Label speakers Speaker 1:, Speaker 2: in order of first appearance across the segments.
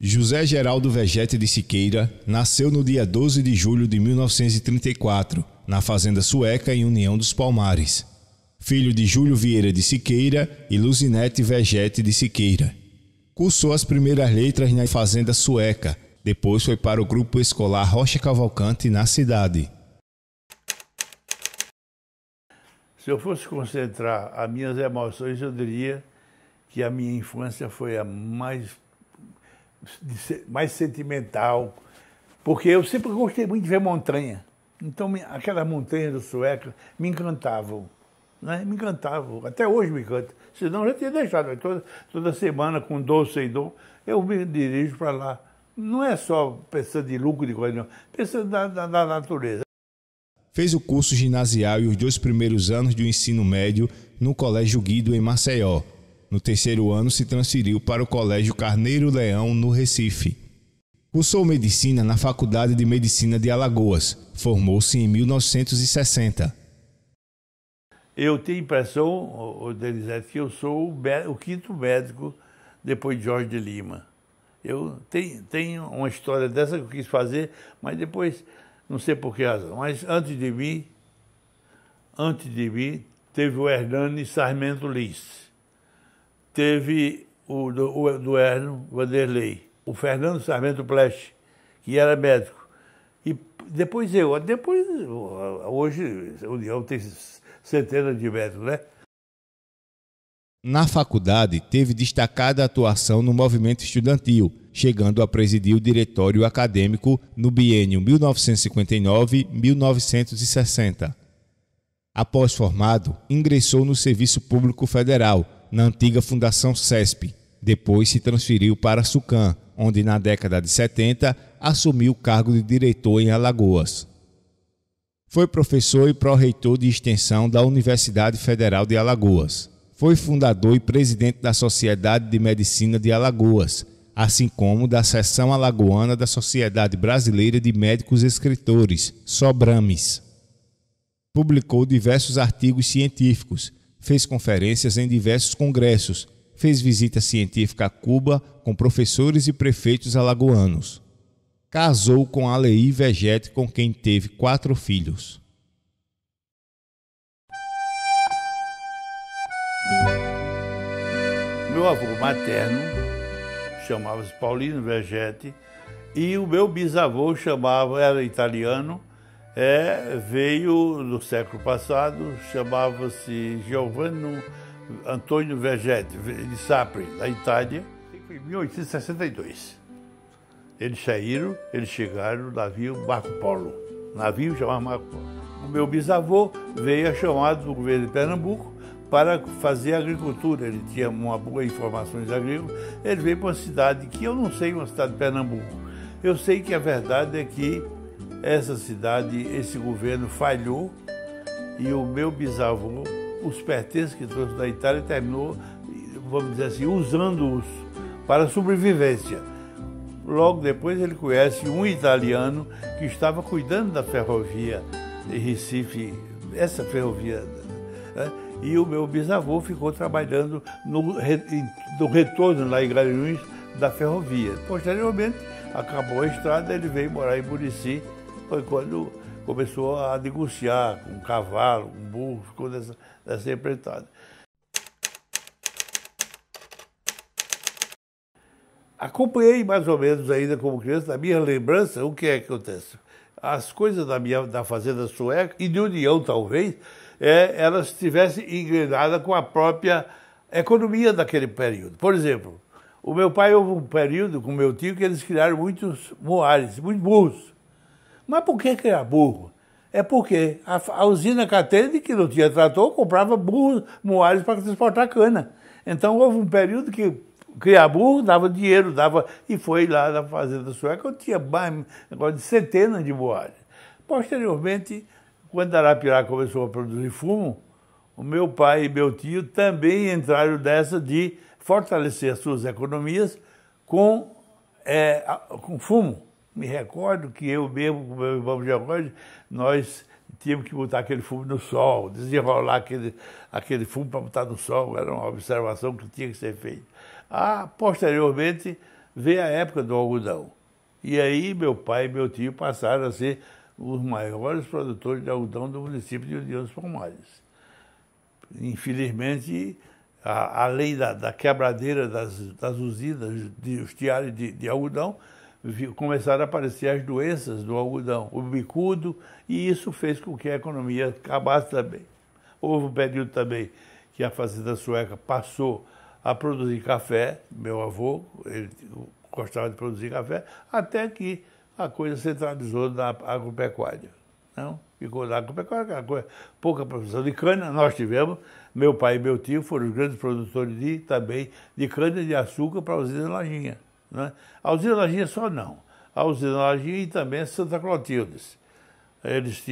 Speaker 1: José Geraldo Vegete de Siqueira nasceu no dia 12 de julho de 1934, na Fazenda Sueca, em União dos Palmares. Filho de Júlio Vieira de Siqueira e Luzinete Vegete de Siqueira. Cursou as primeiras letras na Fazenda Sueca, depois foi para o grupo escolar Rocha Cavalcante, na cidade.
Speaker 2: Se eu fosse concentrar as minhas emoções, eu diria que a minha infância foi a mais sentimental, porque eu sempre gostei muito de ver montanha. Então, aquelas montanhas do Sueca me encantavam, né? Me encantavam, até hoje me encanta. Senão eu já tinha deixado, toda semana, com dor, sem dor, eu me dirijo para lá. Não é só pensando de lucro de coisa, não, pensando da natureza.
Speaker 1: Fez o curso ginasial e os 2 primeiros anos do ensino médio no Colégio Guido, em Maceió. No 3º ano se transferiu para o Colégio Carneiro Leão, no Recife. Cursou medicina na Faculdade de Medicina de Alagoas. Formou-se em 1960.
Speaker 2: Eu tenho a impressão, Denizete, que eu sou o 5º médico depois de Jorge de Lima. Eu tenho uma história dessa que eu quis fazer, mas depois, não sei por que razão, mas antes de mim, teve o Hernani Sarmento Lins. Teve o do Erno Vanderlei, o Fernando Sarmento Pleche, que era médico. E depois hoje a União tem centenas de médicos, né?
Speaker 1: Na faculdade, teve destacada atuação no movimento estudantil, chegando a presidir o diretório acadêmico no biênio 1959-1960. Após formado, ingressou no Serviço Público Federal, na antiga Fundação CESP. Depois se transferiu para a SUCAM, onde na década de 70 assumiu o cargo de diretor em Alagoas. Foi professor e pró-reitor de extensão da Universidade Federal de Alagoas. Foi fundador e presidente da Sociedade de Medicina de Alagoas, assim como da Seção Alagoana da Sociedade Brasileira de Médicos Escritores, SOBRAMES. Publicou diversos artigos científicos, fez conferências em diversos congressos, fez visita científica a Cuba com professores e prefeitos alagoanos. Casou com Aleí Vegete, com quem teve 4 filhos.
Speaker 2: Meu avô materno chamava-se Paulino Vegete e o meu bisavô era italiano, veio no século passado, chamava-se Giovanni Antônio Vegete, de Sapri, da Itália, em 1862. Eles chegaram no navio Marco Polo, navio chamado Marco Polo. O meu bisavô veio chamado do governo de Pernambuco para fazer agricultura, ele tinha uma boa informações agrícolas, ele veio para uma cidade que eu não sei, uma cidade de Pernambuco. Eu sei que a verdade é que essa cidade, esse governo falhou e o meu bisavô, os pertences que trouxe da Itália, terminou, vamos dizer assim, usando-os para sobrevivência. Logo depois ele conhece um italiano que estava cuidando da ferrovia de Recife, essa ferrovia, né? E o meu bisavô ficou trabalhando no retorno lá em Garanhuns da ferrovia. Posteriormente, acabou a estrada, ele veio morar em Murici, foi quando começou a negociar com um cavalo, com um burro, ficou dessa empreitada. Acompanhei mais ou menos ainda como criança, na minha lembrança, o que é que acontece? As coisas da Fazenda Sueca, e de União talvez, elas estivessem engrenadas com a própria economia daquele período. Por exemplo, o meu pai houve um período com meu tio que eles criaram muitos moares, muitos burros. Mas por que criar burro? É porque a usina Catende, que não tinha trator, comprava burros, moares para transportar cana. Então houve um período que criar burro dava dinheiro, e foi lá na Fazenda Sueca, eu tinha mais agora de centenas de moares. Posteriormente, quando Arapiraca começou a produzir fumo, o meu pai e meu tio também entraram nessa de fortalecer as suas economias com fumo. Me recordo que eu mesmo, com meu irmão George, nós tínhamos que botar aquele fumo no sol, desenrolar aquele fumo para botar no sol, era uma observação que tinha que ser feita. Posteriormente, veio a época do algodão. E aí meu pai e meu tio passaram a ser os maiores produtores de algodão do município de União dos Palmares. Infelizmente, além da quebradeira das usinas, os tiares de algodão, começaram a aparecer as doenças do algodão, o bicudo, e isso fez com que a economia acabasse também. Houve um período também que a fazenda sueca passou a produzir café, meu avô, ele gostava de produzir café, até que a coisa centralizou na agropecuária. Não? Ficou na agropecuária, aquela coisa, pouca produção de cana, nós tivemos, meu pai e meu tio foram os grandes produtores também de cana de açúcar para a usina Lajinha. Né? A usina Lajinha só não, a usina Lajinha e também Santa Clotilde. Eles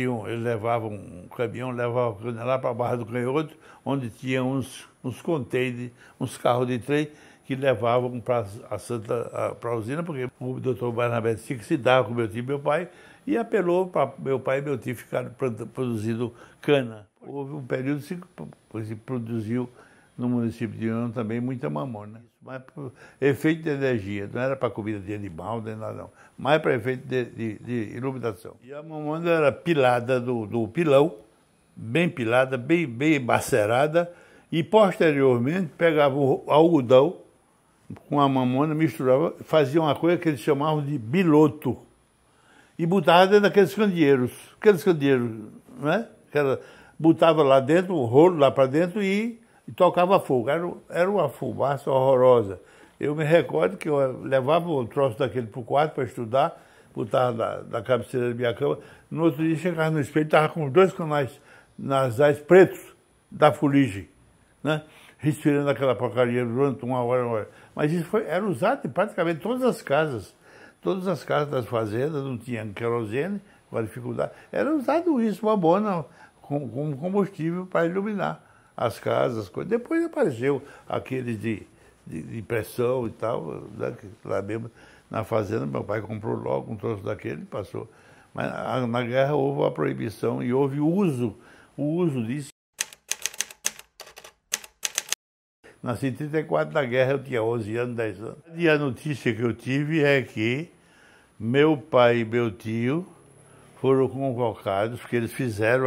Speaker 2: levavam um caminhão, levavam cana lá para a Barra do Canhoto, onde tinha uns containers, uns carros de trem que levavam para a usina, porque o doutor Barnabé tinha que se dar com meu tio e meu pai, e apelou para meu pai e meu tio ficarem produzindo cana. Houve um período que se produziu no município de União também muita mamona, mas por efeito de energia, não era para comida de animal, nem nada não, mas para efeito de iluminação. E a mamona era pilada do pilão, bem pilada, bem macerada, e posteriormente pegava o algodão com a mamona, misturava, fazia uma coisa que eles chamavam de biloto, e botava dentro daqueles candeeiros, né? Botava lá dentro, o rolo lá para dentro e tocava fogo. Era uma fumaça horrorosa. Eu me recordo que eu levava o troço daquele para o quarto para estudar, botava na cabeceira da minha cama. No outro dia chegava no espelho, estava com 2 canais nasais pretos da fuligem, né? Respirando aquela porcaria durante uma hora. Mas isso era usado em praticamente todas as casas. Todas as casas das fazendas não tinham querosene, com a dificuldade. Era usado isso, mamona, como combustível para iluminar as casas, as coisas. Depois apareceu aqueles de pressão e tal, né, lá mesmo na fazenda, meu pai comprou logo um troço daquele e passou. Mas na guerra houve a proibição e houve o uso disso. Nasci em 34, na guerra eu tinha 11 anos, 10 anos. E a notícia que eu tive é que meu pai e meu tio foram convocados, porque eles fizeram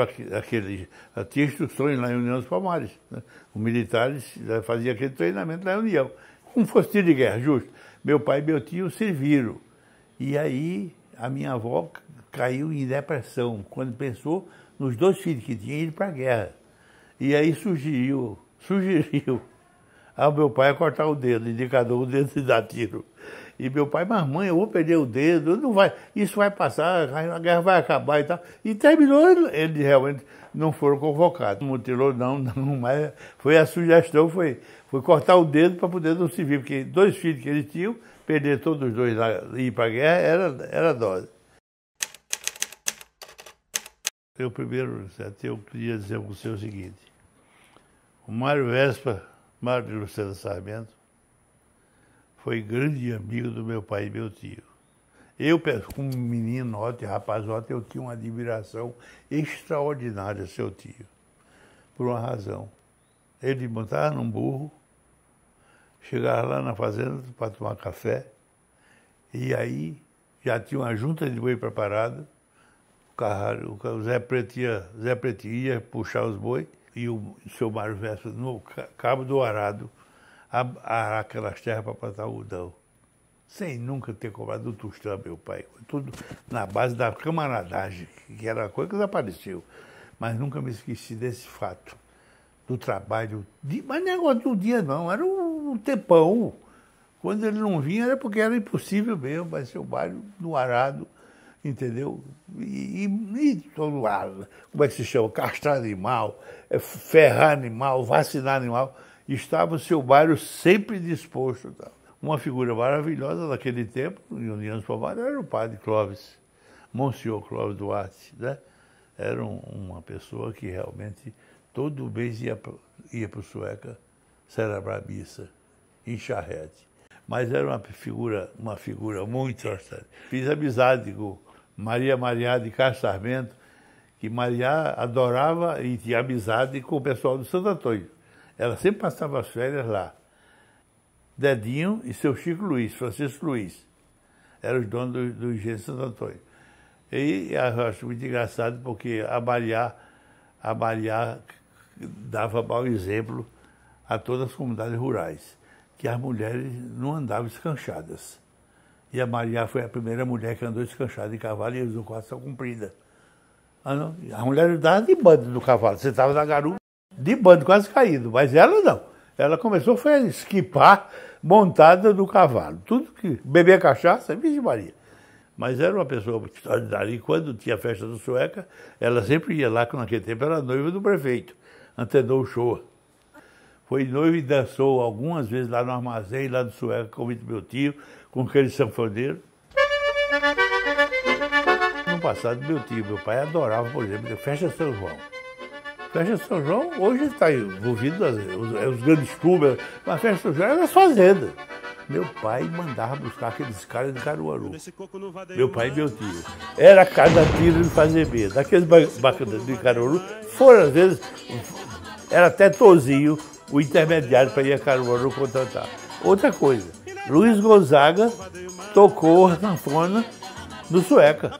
Speaker 2: tinha instruções lá em União dos Palmares. Né? Os militares faziam aquele treinamento lá em União. Como fosse tiro de guerra, justo. Meu pai e meu tio serviram. E aí a minha avó caiu em depressão, quando pensou nos 2 filhos que tinha ido para a guerra. E aí sugeriu ao meu pai a cortar o dedo, indicador o dedo de dar tiro. E meu pai, mas mãe, eu vou perder o dedo, não vai, isso vai passar, a guerra vai acabar e tal. E terminou, eles realmente não foram convocados. Não mutilou, não, mas foi a sugestão, foi cortar o dedo para poder não se vir, porque 2 filhos que eles tinham, perder todos os 2 e ir para a guerra era dose. Eu primeiro, eu queria dizer para você o seguinte, o Mário de Lucena Sarmento, foi grande amigo do meu pai e meu tio. Eu, como menino, rapazote, eu tinha uma admiração extraordinária, seu tio, por uma razão. Ele montava num burro, chegava lá na fazenda para tomar café, e aí já tinha uma junta de boi preparada, o Zé Preto ia puxar os boi, e o seu Mário Vespa, no cabo do arado, arar aquelas terras para plantar algodão. Sem nunca ter cobrado do tostão, meu pai. Tudo na base da camaradagem, que era uma coisa que desapareceu. Mas nunca me esqueci desse fato, do trabalho. Mas negócio de um dia não, era um tempão. Quando ele não vinha era porque era impossível mesmo, mas seu Mário no arado, entendeu? E todo lado, como é que se chama? Castrar animal, ferrar animal, vacinar animal. Estava o seu Mário sempre disposto. Tá? Uma figura maravilhosa daquele tempo, em União dos Palmares, era o padre Clóvis, Monsenhor Clóvis Duarte. Né? Era uma pessoa que realmente todo mês ia para o Sueca celebrar a missa, em charrete. Mas era uma figura muito extraordinária. Fiz amizade com Maria de Castro Sarmento, que Maria adorava e tinha amizade com o pessoal do Santo Antônio. Ela sempre passava as férias lá. Dedinho e seu Chico Luiz, Francisco Luiz. Eram os donos do Engenho de Santo Antônio. E eu acho muito engraçado porque a Maria dava mau exemplo a todas as comunidades rurais, que as mulheres não andavam escanchadas. E a Maria foi a primeira mulher que andou escanchada de cavalo e usou calça comprida. A mulher andava de bando no cavalo, você estava na garupa, de bando, quase caído, mas ela não. Ela começou a esquipar montada no cavalo. Tudo que bebia cachaça, vixe Maria. Mas era uma pessoa extraordinária. E quando tinha a festa do Sueca, ela sempre ia lá, que naquele tempo era noiva do prefeito, Antenor Shoa. Foi noiva e dançou algumas vezes lá no armazém, lá do Sueca, com o meu tio, com aquele sanfoneiro. No passado, meu pai adorava, por exemplo, Festa São João. Festa São João, hoje está envolvido os grandes clubes, mas a Festa São João era nas fazendas. Meu pai mandava buscar aqueles caras de Caruaru. Meu pai e meu tio. Era cada tiro de fazer medo. Aqueles bacanas de Caruaru foram, às vezes, era até Tozinho, o intermediário para ir a Caruaru contratar. Outra coisa, Luiz Gonzaga tocou a sanfona no Sueca.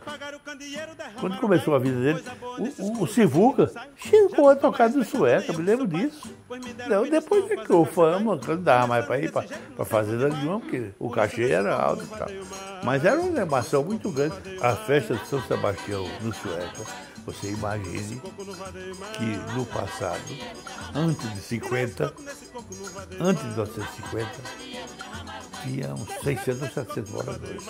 Speaker 2: Quando começou a vida dele, o Sivuca chegou a tocar no Sueca, me lembro disso. Não, depois que criou fama, não dava mais para ir para Fazenda nenhuma, porque o cachê era alto e tal. Mas era uma emoção muito grande. A festa de São Sebastião no Sueca, você imagine que no passado, antes de 1950, tinha uns 600 ou 700 moradores.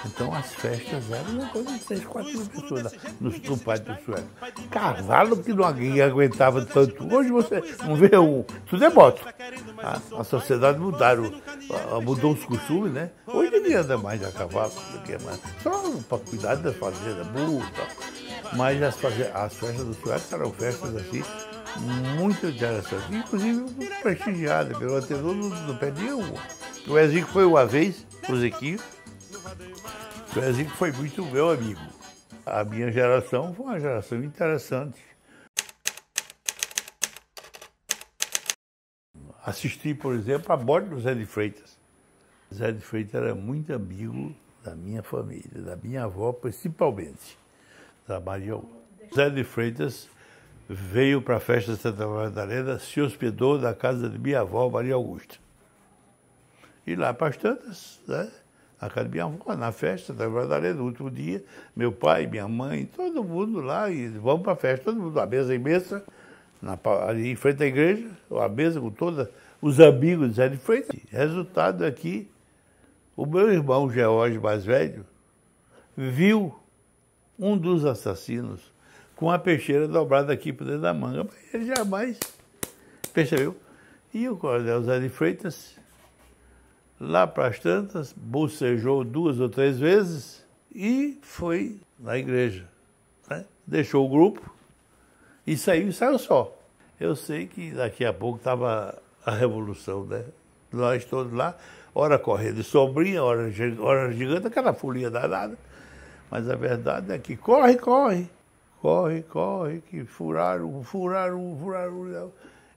Speaker 2: Então as festas eram uma coisa de 3, 4 mil pessoas no pátio do Sueca. Cavalo que não aguentava tanto. Hoje você não vê tudo é moto. A sociedade mudou os costumes, né? Hoje ninguém anda mais a cavalo, só para cuidar das fazendas, burro e tal. Mas as festas do Sueca eram festas assim, muito interessantes. Inclusive prestigiadas pelo Antenor do pé de uma. O Ezinho foi uma vez, o Zequinho. O Ezinho foi muito meu amigo. A minha geração foi uma geração interessante. Assisti, por exemplo, a morte do Zé de Freitas. Zé de Freitas era muito amigo da minha família, da minha avó principalmente, da Maria Augusta. Zé de Freitas veio para a festa de Santa Madalena, se hospedou na casa de minha avó, Maria Augusta. E lá para as tantas, né? Na casa de minha avó, na festa da Madalena, no último dia, meu pai, minha mãe, todo mundo lá, e vamos para a festa, todo mundo, a mesa imensa, ali em frente à igreja, a mesa com todos os amigos de Zé de Freitas. Resultado é que o meu irmão George, mais velho, viu um dos assassinos com a peixeira dobrada aqui por dentro da manga, mas ele jamais percebeu. E o coronel Zé de Freitas, lá para as tantas, bocejou 2 ou 3 vezes e foi na igreja, né? Deixou o grupo e saiu só. Eu sei que daqui a pouco estava a revolução, né? Nós todos lá, hora correndo de sombrinha, hora gigante, aquela folia danada. Mas a verdade é que corre, que furaram.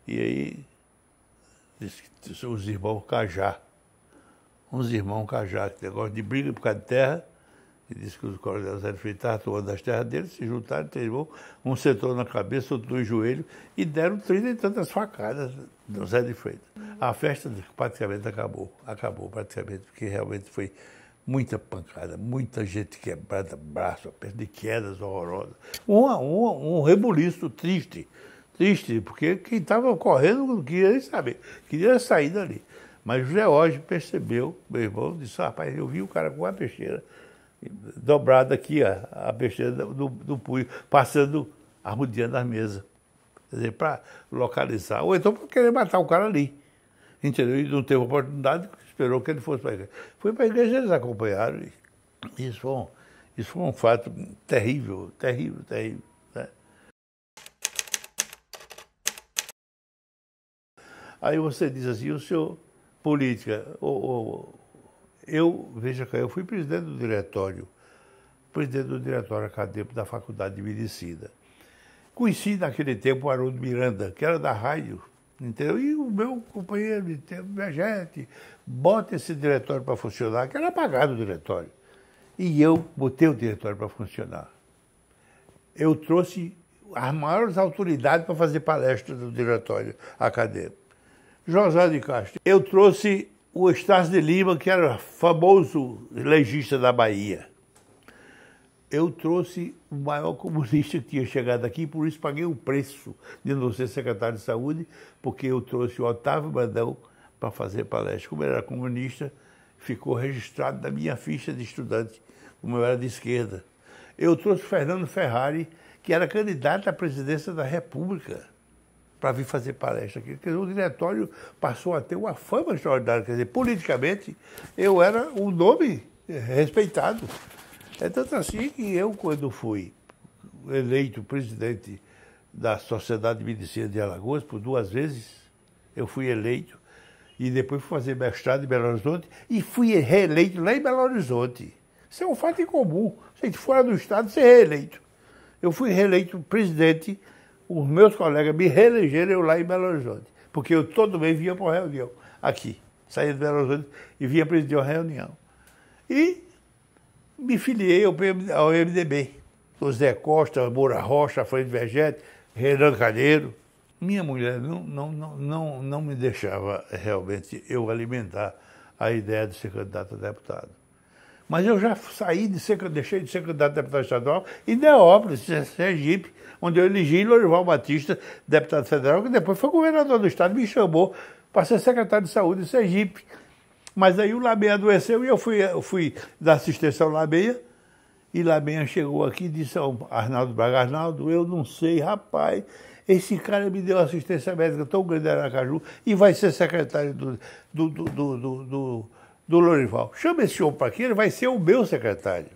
Speaker 2: E aí, diz que os irmãos Cajá, que negócio de briga por causa de terra, e disse que os coronéis Zé de Freitas estavam tomando as terras deles, se juntaram, 3 irmãos, um sentou na cabeça, outro no joelho, e deram 30 e tantas facadas no Zé de Freitas. A festa praticamente acabou praticamente, porque realmente foi muita pancada, muita gente quebrada, braço, de quedas horrorosas. Um rebuliço triste, porque quem estava correndo não queria saber, queria sair dali. Mas o George percebeu, meu irmão, disse, rapaz, eu vi o cara com a peixeira dobrada aqui, a peixeira do punho, passando, arrodeando as mesas. Quer dizer, para localizar, ou então para querer matar o cara ali. Entendeu? E não teve oportunidade, esperou que ele fosse para a igreja. Foi para a igreja, eles acompanharam. E isso foi um fato terrível. Né? Aí você diz assim, o senhor, política, veja cá, eu fui presidente do diretório acadêmico da Faculdade de Medicina. Conheci naquele tempo o Haroldo Miranda, que era da rádio Entendeu? E o meu companheiro de tempo, Vegete, bota esse diretório para funcionar, que era pagado o diretório. E eu botei o diretório para funcionar. Eu trouxe as maiores autoridades para fazer palestra do diretório acadêmico. José de Castro. Eu trouxe o Estácio de Lima, que era famoso legista da Bahia. Eu trouxe o maior comunista que tinha chegado aqui, por isso paguei o preço de não ser secretário de saúde, porque eu trouxe o Otávio Brandão para fazer palestra. Como ele era comunista, ficou registrado na minha ficha de estudante, como eu era de esquerda. Eu trouxe o Fernando Ferrari, que era candidato à presidência da República, para vir fazer palestra aqui. Quer dizer, o diretório passou a ter uma fama extraordinária. Quer dizer, politicamente, eu era um nome respeitado. É tanto assim que eu, quando fui eleito presidente da Sociedade de Medicina de Alagoas, por 2 vezes, eu fui eleito, e depois fui fazer mestrado em Belo Horizonte, e fui reeleito lá em Belo Horizonte. Isso é um fato incomum. Se a gente fora do Estado, ser reeleito. Eu fui reeleito presidente, os meus colegas me reelegeram eu lá em Belo Horizonte, porque eu todo mês vinha para uma reunião aqui, saía de Belo Horizonte e vinha presidir uma reunião. E me filiei ao MDB. O Zé Costa, Moura Rocha, Frei Vegete, Renan Calheiro. Minha mulher não me deixava realmente eu alimentar a ideia de ser candidato a deputado. Mas eu já deixei de ser candidato a deputado estadual em Neópolis, Sergipe, onde eu elegi Lorival Batista, deputado federal, que depois foi governador do estado, me chamou para ser secretário de saúde em Sergipe. Mas aí o Lameia adoeceu e eu fui dar assistência ao Lameia. E Lameia chegou aqui e disse ao Arnaldo Braga: Arnaldo, eu não sei, rapaz, esse cara me deu assistência médica tão grande em Aracaju e vai ser secretário do Lorival. Chama esse homem para aqui, ele vai ser o meu secretário.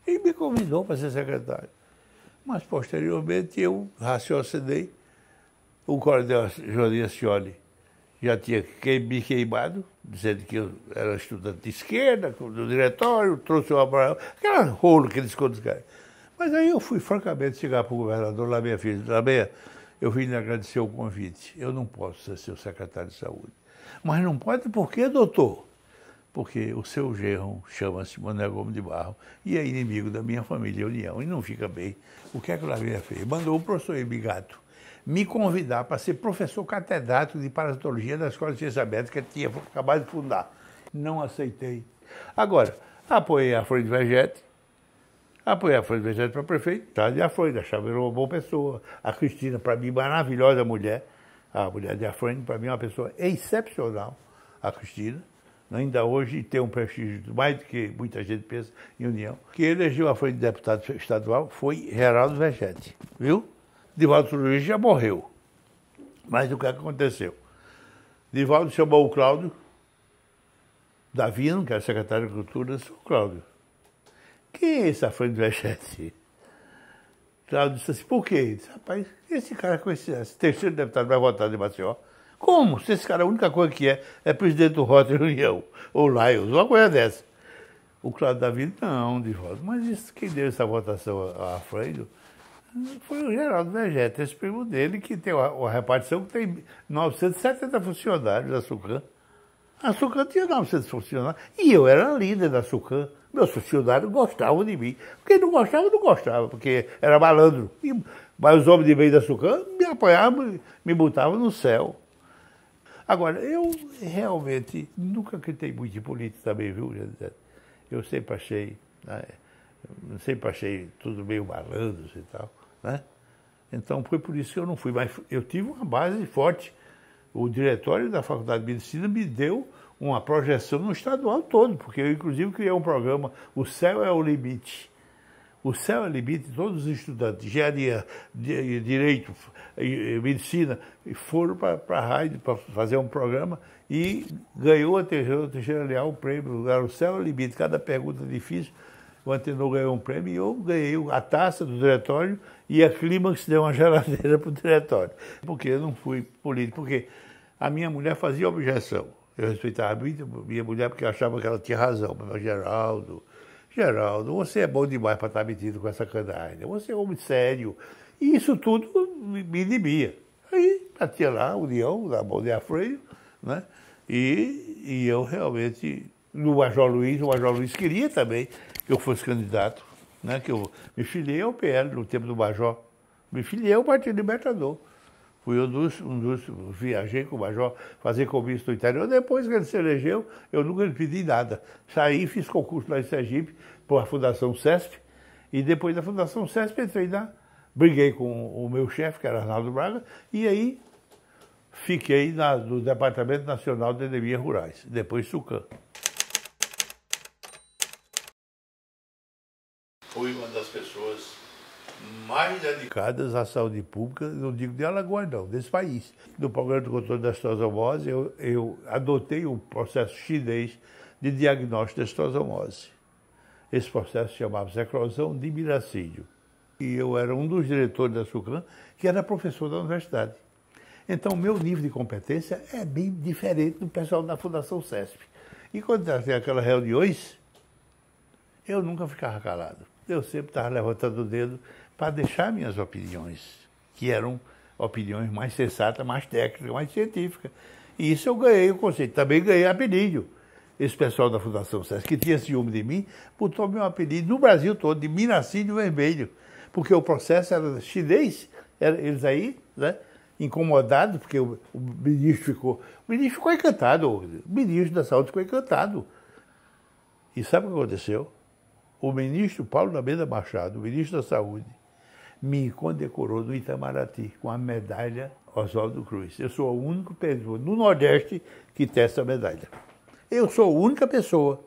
Speaker 2: E me convidou para ser secretário. Mas, posteriormente, eu raciocinei. O coronel Josias Scioli já tinha me queimado, dizendo que eu era estudante de esquerda, do diretório, trouxe o Abraão, aquele rolo que eles contam. Mas aí eu fui, francamente, chegar para o governador Lameia Filho. Lameia, eu vim lhe agradecer o convite. Eu não posso ser seu secretário de saúde. Mas não pode por quê, doutor? Porque o seu genro chama-se Manuel Gomes de Barro e é inimigo da minha família União e não fica bem. O que é que o Lameia fez? Mandou o professor Ebigato me convidar para ser professor catedrático de parasitologia da Escola de Ciência Médica que tinha acabado de fundar. Não aceitei. Agora, apoiei a Freire Vegete para prefeito, tá? E a Freire, achava ela uma boa pessoa. A Cristina, para mim, maravilhosa mulher. A mulher de Afrânio, para mim, é uma pessoa excepcional, a Cristina. Ainda hoje tem um prestígio mais do que muita gente pensa em União. Que elegeu a Frente de deputado estadual foi Geraldo Vegete, viu? Divaldo Luiz já morreu. Mas o que aconteceu? Divaldo chamou o Cláudio Davino, que era secretário de Cultura, disse: Cláudio, quem é esse Frente de Vegete? Cláudio disse assim: por quê? Ele disse: rapaz, esse cara com esse terceiro deputado vai votar de Maceió. Como? Se esse cara, a única coisa que é presidente do Rotary União, ou Lions, uma coisa dessa. O Cláudio Davino, não, Divaldo, mas isso, quem deu essa votação a Freire foi o Geraldo Vegete, esse primo dele, que tem uma repartição que tem 970 funcionários da Sucam. A Sucam tinha 900 funcionários, e eu era líder da Sucam. Meus funcionários gostavam de mim. Quem não gostava, porque era malandro. Mas os homens de bem da Sucam me apoiavam, me botavam no céu. Agora, eu realmente nunca acreditei muito em política também, viu? Eu sempre achei tudo meio malandro e tal, né? Então foi por isso que eu não fui, mas eu tive uma base forte. O diretório da Faculdade de Medicina me deu uma projeção no estadual todo, porque eu inclusive criei um programa, O Céu é o Limite. O Céu é o Limite, todos os estudantes de engenharia, direito, medicina, foram para a rádio para fazer um programa e ganhou a Teixeira Leal o prêmio. O Céu é o Limite, cada pergunta difícil, o Antenor ganhou um prêmio e eu ganhei a taça do diretório e a Clímax deu uma geladeira para o diretório. Porque eu não fui político, porque a minha mulher fazia objeção. Eu respeitava muito a minha mulher porque eu achava que ela tinha razão. Mas Geraldo, você é bom demais para estar metido com essa canalha. Você é um homem sério. E isso tudo me inibia. Aí batia lá a União, da Baldeia Freio, né? E eu realmente, o Major Luiz queria também que eu fosse candidato, né? Que eu me filiei ao PL no tempo do Major, me filiei ao Partido Libertador. Fui viajei com o Major, fazer comício no interior. Depois que ele se elegeu, eu nunca lhe pedi nada. Saí, fiz concurso lá em Sergipe, por a Fundação CESP, e depois da Fundação CESP briguei com o meu chefe, que era Arnaldo Braga, e aí fiquei no Departamento Nacional de Endemias Rurais, depois SUCAM. Fui uma das pessoas mais dedicadas à saúde pública, não digo de Alagoas não, desse país. No programa de controle da estrosomose, eu adotei o processo chinês de diagnóstico da estrosomose. Esse processo chamava-se eclosão de miracídio. E eu era um dos diretores da SUCAM, que era professor da universidade. Então, meu nível de competência é bem diferente do pessoal da Fundação CESP. E quando tinha aquelas reuniões, eu nunca ficava calado. Eu sempre estava levantando o dedo para deixar minhas opiniões, que eram opiniões mais sensatas, mais técnicas, mais científicas. E isso eu ganhei o conceito. Também ganhei apelido. Esse pessoal da Fundação CESP, que tinha ciúme de mim, botou meu apelido no Brasil todo, de Miracídio Vermelho. Porque o processo era chinês, eles aí, né, incomodados, porque o ministro ficou encantado, o ministro da Saúde ficou encantado. E sabe o que aconteceu? O ministro Paulo da Beda Machado, o ministro da Saúde, me condecorou no Itamaraty com a medalha Oswaldo Cruz. Eu sou o único pessoa no Nordeste que tem essa medalha. Eu sou a única pessoa,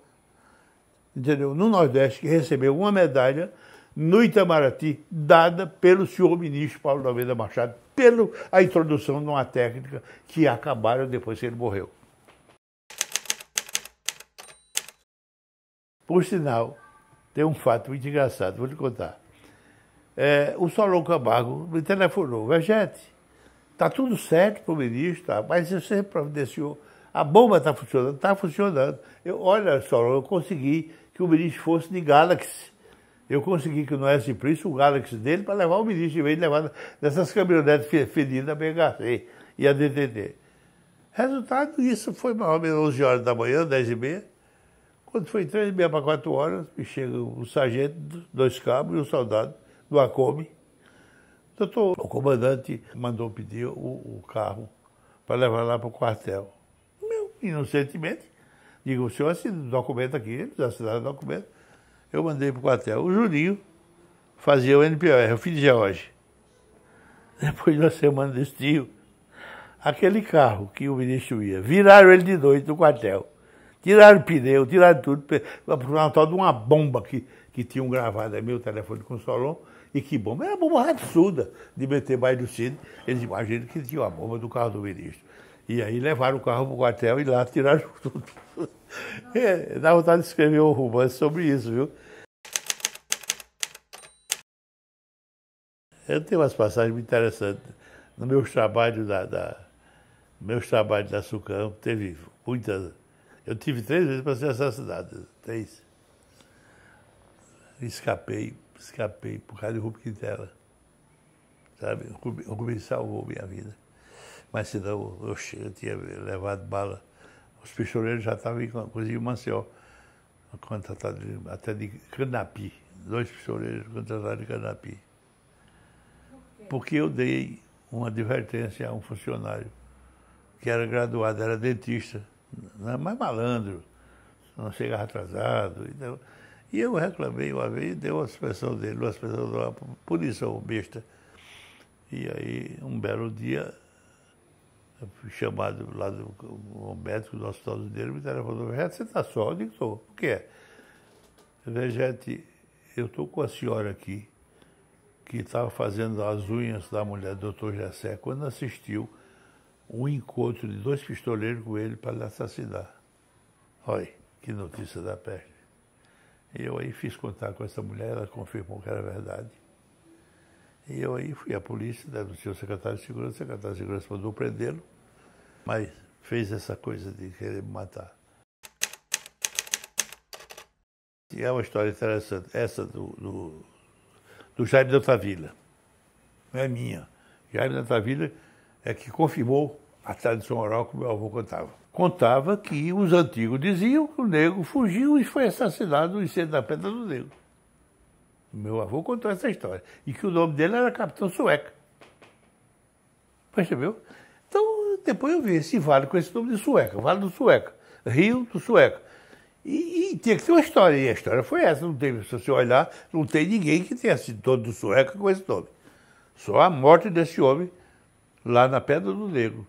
Speaker 2: entendeu, no Nordeste que recebeu uma medalha no Itamaraty, dada pelo senhor ministro Paulo da Beda Machado, pela introdução de uma técnica que acabaram depois que ele morreu. Por sinal, tem um fato muito engraçado, vou lhe contar. O Solon Camargo me telefonou: Vegete, está tudo certo para o ministro, tá, mas você providenciou, a bomba está funcionando? Está funcionando. Olha, Solon, eu consegui que o ministro fosse de Galaxy. Eu consegui que no S Príncipe o Galaxy dele para levar o ministro, em vez de levar nessas caminhonetes fedidas da BHC e a DTT. Resultado, isso foi mais ou menos 11 horas da manhã, 10h30. Quando foi 3h30 para 4 horas, me chega um sargento, 2 cabos e um soldado do ACOME. Doutor, o comandante mandou pedir o carro para levar lá para o quartel. Meu, inocentemente, digo: o senhor assina o documento aqui, eles assinaram o documento. Eu mandei para o quartel. O Juninho fazia o NPR, o filho de George. Depois de uma semana desse tio, aquele carro que o ministro ia, viraram ele de noite no quartel. Tiraram o pneu, tiraram tudo, por uma tal de uma bomba que tinham gravado. É meu telefone com o Solon. E que bomba? Era uma bomba absurda de meter baixo do cinto. Eles imaginam que tinha uma bomba do carro do ministro. E aí levaram o carro para o quartel e lá tiraram tudo. Dá vontade de escrever um romance sobre isso, viu? Eu tenho umas passagens muito interessantes. No meus trabalhos da SUCAM, teve muitas. Eu tive 3 vezes para ser assassinado. 3. Escapei por causa de Rubem Quintela. Sabe? O Rubem salvou minha vida. Mas senão eu tinha levado bala. Os pistoleiros já estavam, inclusive, em Maceió, contratados até de Canapi. 2 pistoleiros contratados de Canapi. Porque eu dei uma advertência a um funcionário que era graduado, era dentista, mas malandro, não chegava atrasado. Então, e eu reclamei uma vez e deu uma suspensão dele, uma punição besta. E aí, um belo dia, eu fui chamado lá do médico do hospital dele, me telefonou: Vegete, você está só? Eu digo: estou. O que é? Vegete, eu estou com a senhora aqui, que estava fazendo as unhas da mulher do Dr. Gessé, quando assistiu um encontro de 2 pistoleiros com ele para lhe assassinar. Olha, que notícia da peste. E eu aí fiz contato com essa mulher, ela confirmou que era verdade. E eu aí fui à polícia, denunciei o secretário de Segurança mandou prendê-lo, mas fez essa coisa de querer me matar. E é uma história interessante, essa do Jaime da Altavilla. Não é minha. Jaime da Altavilla é que confirmou a tradição oral que meu avô contava. Contava que os antigos diziam que o negro fugiu e foi assassinado no incêndio da Pedra do Negro. Meu avô contou essa história. E que o nome dele era Capitão Sueca. Percebeu? Então, depois eu vi esse vale com esse nome de Sueca, Vale do Sueca, Rio do Sueca. E tinha que ter uma história, e a história foi essa. Não tem, se você olhar, não tem ninguém que tenha sido dono do Sueca com esse nome. Só a morte desse homem lá na Pedra do Negro.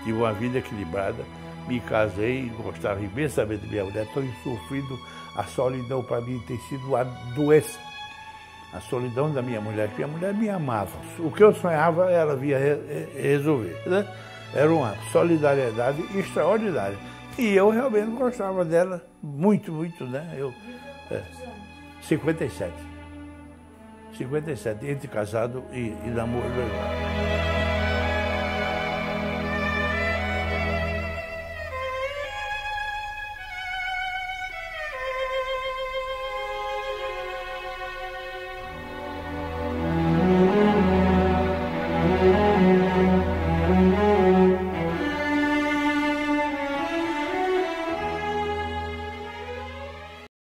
Speaker 2: Tive uma vida equilibrada, me casei, gostava imensamente de minha mulher, estou sofrendo. A solidão para mim tem sido uma doença. A solidão da minha mulher, que minha mulher me amava. O que eu sonhava, ela via resolver. Né? Era uma solidariedade extraordinária. E eu realmente gostava dela muito, muito, né? 57. 57, entre casado e namoro.